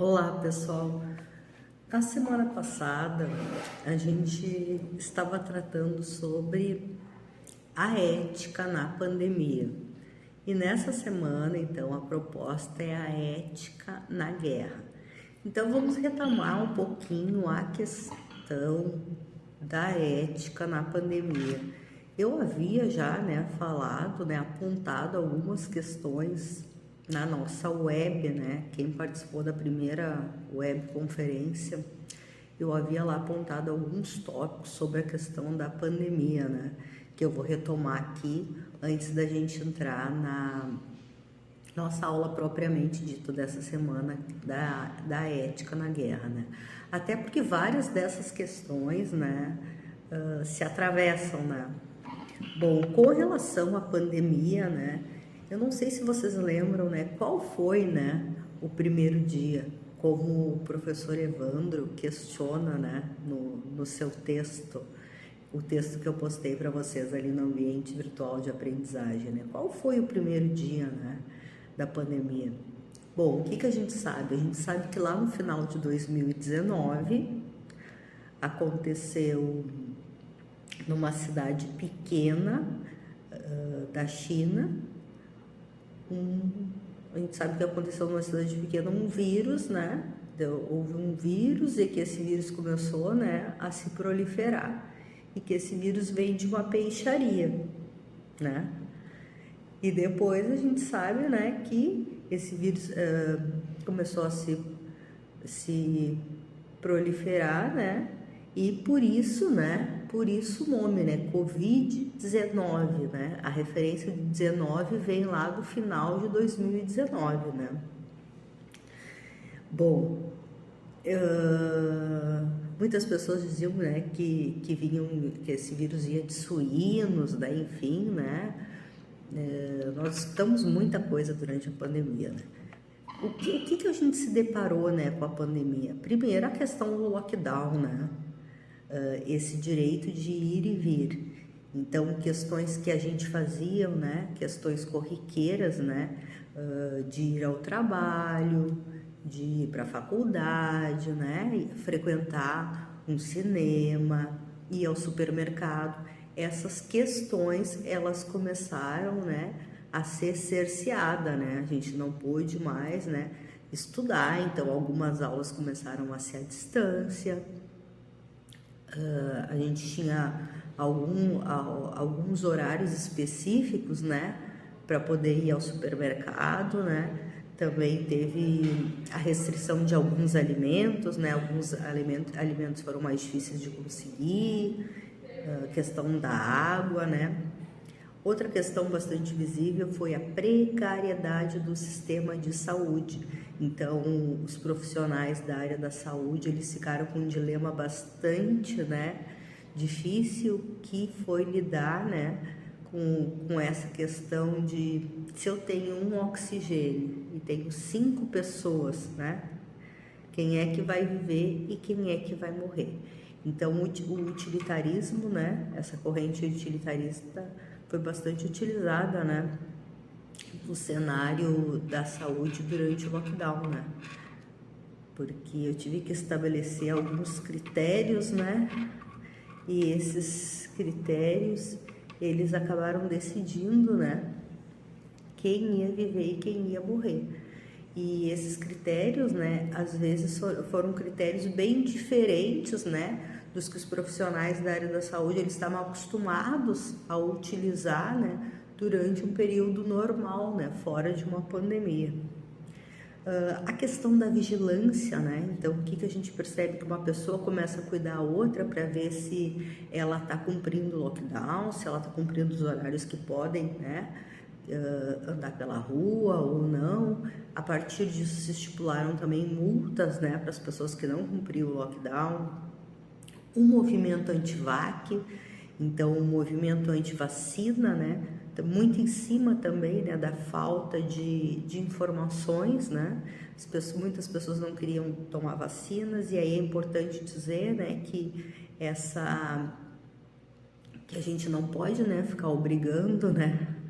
Olá, pessoal. Na semana passada, a gente estava tratando sobre a ética na pandemia. E nessa semana, então, a proposta é a ética na guerra. Então, vamos retomar um pouquinho a questão da ética na pandemia. Eu havia já, falado, apontado algumas questões na nossa web, Quem participou da primeira webconferência, eu havia lá apontado alguns tópicos sobre a questão da pandemia, Que eu vou retomar aqui antes da gente entrar na nossa aula propriamente dita dessa semana da ética na guerra, Até porque várias dessas questões, se atravessam, Bom, com relação à pandemia, eu não sei se vocês lembram, qual foi, o primeiro dia, como o professor Evandro questiona, no seu texto, o texto que eu postei para vocês ali no ambiente virtual de aprendizagem, Qual foi o primeiro dia, da pandemia? Bom, o que a gente sabe? A gente sabe que lá no final de 2019 aconteceu numa cidade pequena da China, a gente sabe que aconteceu numa cidade pequena um vírus, houve um vírus e que esse vírus começou, a se proliferar e que esse vírus vem de uma peixaria, E depois a gente sabe, que esse vírus começou a se proliferar, E por isso, Por isso o nome, Covid-19, A referência de 19 vem lá do final de 2019, Bom, muitas pessoas diziam, que esse vírus ia de suínos, enfim, nós estamos muita coisa durante a pandemia, O que a gente se deparou, com a pandemia? Primeiro, a questão do lockdown, esse direito de ir e vir. Então, questões que a gente fazia, questões corriqueiras, de ir ao trabalho, de ir para a faculdade, frequentar um cinema, ir ao supermercado. Essas questões, elas começaram, a ser cerceadas, A gente não pôde mais, estudar, então algumas aulas começaram a ser à distância. A gente tinha alguns horários específicos, para poder ir ao supermercado, Também teve a restrição de alguns alimentos, Alguns alimentos foram mais difíceis de conseguir, questão da água, Outra questão bastante visível foi a precariedade do sistema de saúde. Então, os profissionais da área da saúde, eles ficaram com um dilema bastante, difícil, que foi lidar, com essa questão de se eu tenho um oxigênio e tenho 5 pessoas, quem é que vai viver e quem é que vai morrer? Então, o utilitarismo, essa corrente utilitarista foi bastante utilizada, no cenário da saúde durante o lockdown, Porque eu tive que estabelecer alguns critérios, E esses critérios, eles acabaram decidindo, quem ia viver e quem ia morrer. E esses critérios, às vezes foram critérios bem diferentes, dos que os profissionais da área da saúde eles estavam acostumados a utilizar, durante um período normal, fora de uma pandemia. A questão da vigilância, Então, o que a gente percebe? Que uma pessoa começa a cuidar a outra para ver se ela está cumprindo o lockdown, se ela está cumprindo os horários que podem, andar pela rua ou não. A partir disso se estipularam também multas, para as pessoas que não cumpriam o lockdown. O movimento anti-vac, então o movimento anti-vacina, muito em cima também, da falta de informações, muitas pessoas não queriam tomar vacinas, e aí é importante dizer, que que a gente não pode, ficar obrigando,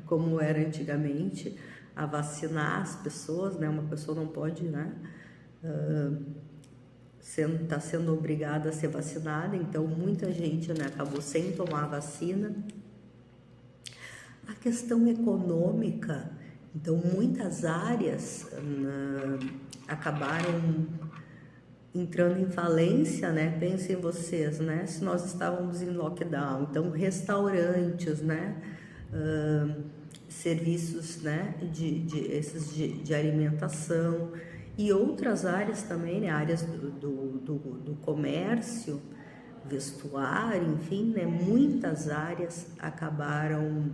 como era antigamente, a vacinar as pessoas, uma pessoa não pode, está sendo obrigada a ser vacinada, então muita gente, né, acabou sem tomar a vacina. A questão econômica, então muitas áreas acabaram entrando em falência, né? Pensem vocês, né? Se nós estávamos em lockdown, então restaurantes, né? Serviços, né? De alimentação e outras áreas também, né? Áreas do comércio, vestuário, enfim, né? Muitas áreas acabaram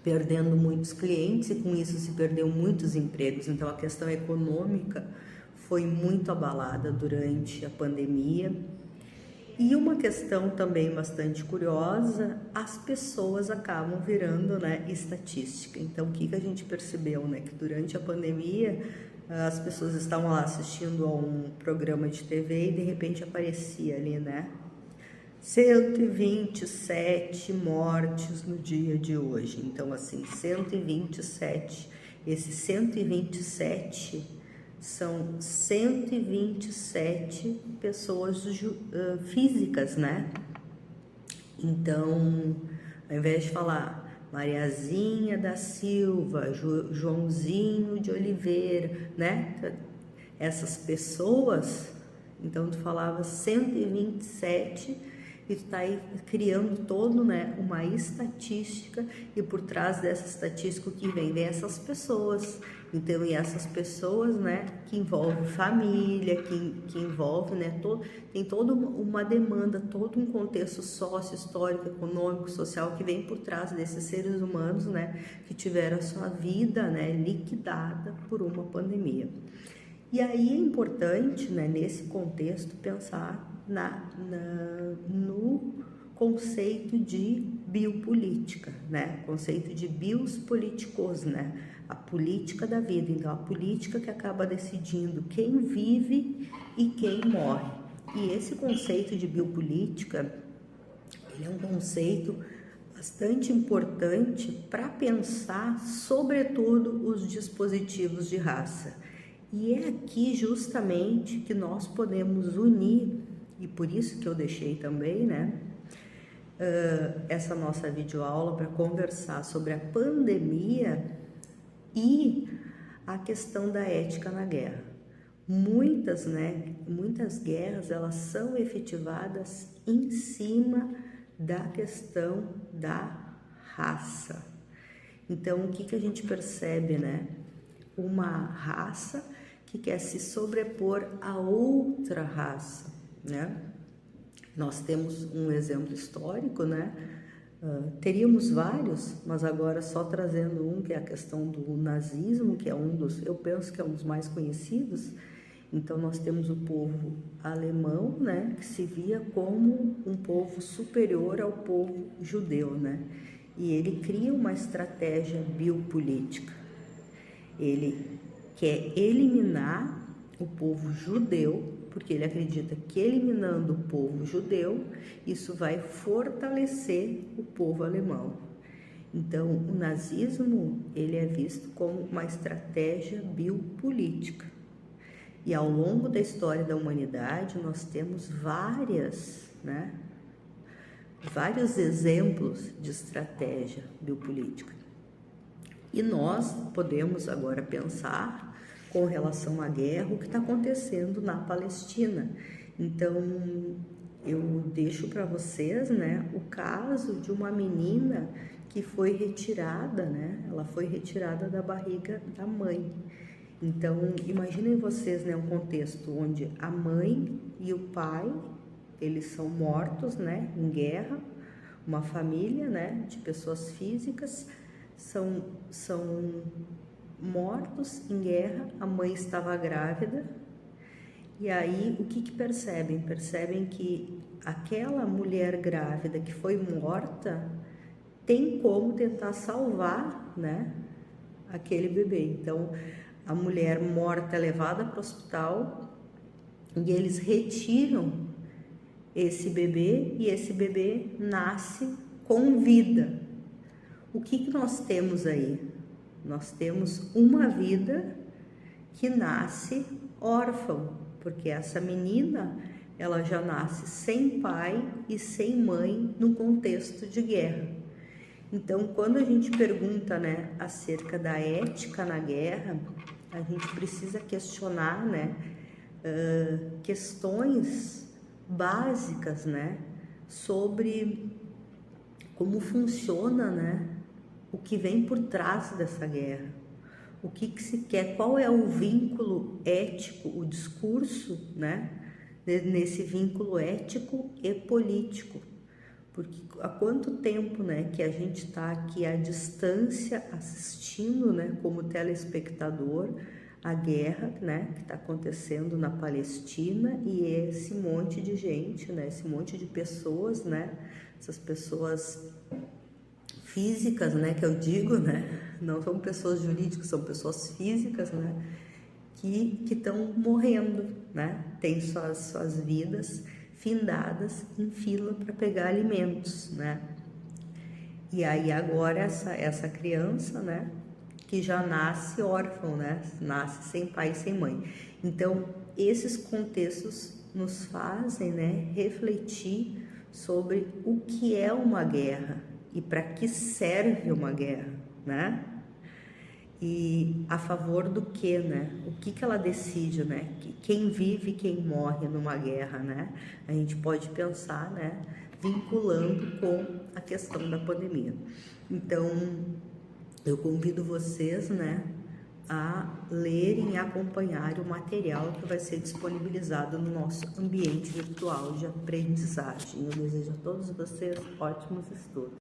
perdendo muitos clientes e com isso se perdeu muitos empregos. Então a questão econômica foi muito abalada durante a pandemia. E uma questão também bastante curiosa, as pessoas acabam virando, né, estatística. Então o que a gente percebeu, né, que durante a pandemia as pessoas estavam lá assistindo a um programa de TV e de repente aparecia ali, né, 127 mortes no dia de hoje. Então, assim, 127. Esses 127 são 127 pessoas físicas, né? Então, ao invés de falar Mariazinha da Silva, Joãozinho de Oliveira, né? Essas pessoas, então tu falava 127 e tu tá aí criando todo, né, uma estatística, e por trás dessa estatística o que vem essas pessoas. Então, e essas pessoas, né, que envolve família, que envolve, né, tem toda uma demanda, todo um contexto sócio-histórico, econômico, social que vem por trás desses seres humanos, né, que tiveram a sua vida, né, liquidada por uma pandemia. E aí é importante, né, nesse contexto, pensar no conceito de biopolítica, né? Conceito de bios politicos, né? A política da vida. Então, a política que acaba decidindo quem vive e quem morre. E esse conceito de biopolítica, ele é um conceito bastante importante para pensar, sobretudo, os dispositivos de raça. E é aqui justamente que nós podemos unir, e por isso que eu deixei também, né, essa nossa videoaula para conversar sobre a pandemia e a questão da ética na guerra. Muitas guerras, elas são efetivadas em cima da questão da raça. Então, o que a gente percebe, né? Uma raça que quer se sobrepor a outra raça, né? Nós temos um exemplo histórico, né? Teríamos vários, mas agora só trazendo um, que é a questão do nazismo, que é eu penso que é um dos mais conhecidos. Então, nós temos o povo alemão, né? Que se via como um povo superior ao povo judeu, né? E ele cria uma estratégia biopolítica. Ele quer eliminar o povo judeu, porque ele acredita que eliminando o povo judeu, isso vai fortalecer o povo alemão. Então, o nazismo, ele é visto como uma estratégia biopolítica. E ao longo da história da humanidade, nós temos vários exemplos de estratégia biopolítica. E nós podemos agora pensar com relação à guerra, o que está acontecendo na Palestina. Então, eu deixo para vocês, né, o caso de uma menina que foi retirada, né, ela foi retirada da barriga da mãe. Então, imaginem vocês, né, um contexto onde a mãe e o pai, eles são mortos, né, em guerra, uma família, né, de pessoas físicas, são mortos em guerra, a mãe estava grávida, e aí o que percebem? Percebem que aquela mulher grávida que foi morta tem como tentar salvar, né, aquele bebê. Então, a mulher morta é levada para o hospital e eles retiram esse bebê e esse bebê nasce com vida. O que nós temos aí? Nós temos uma vida que nasce órfão, porque essa menina, ela já nasce sem pai e sem mãe no contexto de guerra. Então, quando a gente pergunta, né, acerca da ética na guerra, a gente precisa questionar, né, questões básicas, né, sobre como funciona, né, o que vem por trás dessa guerra, o que se quer, qual é o vínculo ético, o discurso, né, nesse vínculo ético e político, porque há quanto tempo, né, que a gente está aqui à distância assistindo, né, como telespectador, a guerra, né, que está acontecendo na Palestina, e esse monte de gente, né, esse monte de pessoas, né, essas pessoas físicas, né, que eu digo, né, não são pessoas jurídicas, são pessoas físicas, né, que estão morrendo, né, tem suas vidas findadas em fila para pegar alimentos, né. E aí agora essa criança, né, que já nasce órfão, né, nasce sem pai e sem mãe. Então, esses contextos nos fazem, né, refletir sobre o que é uma guerra e para que serve uma guerra, né? E a favor do que, né? O que ela decide, né? Quem vive e quem morre numa guerra, né? A gente pode pensar, né? Vinculando com a questão da pandemia. Então, eu convido vocês, né? A lerem e acompanharem o material que vai ser disponibilizado no nosso ambiente virtual de aprendizagem. Eu desejo a todos vocês ótimos estudos.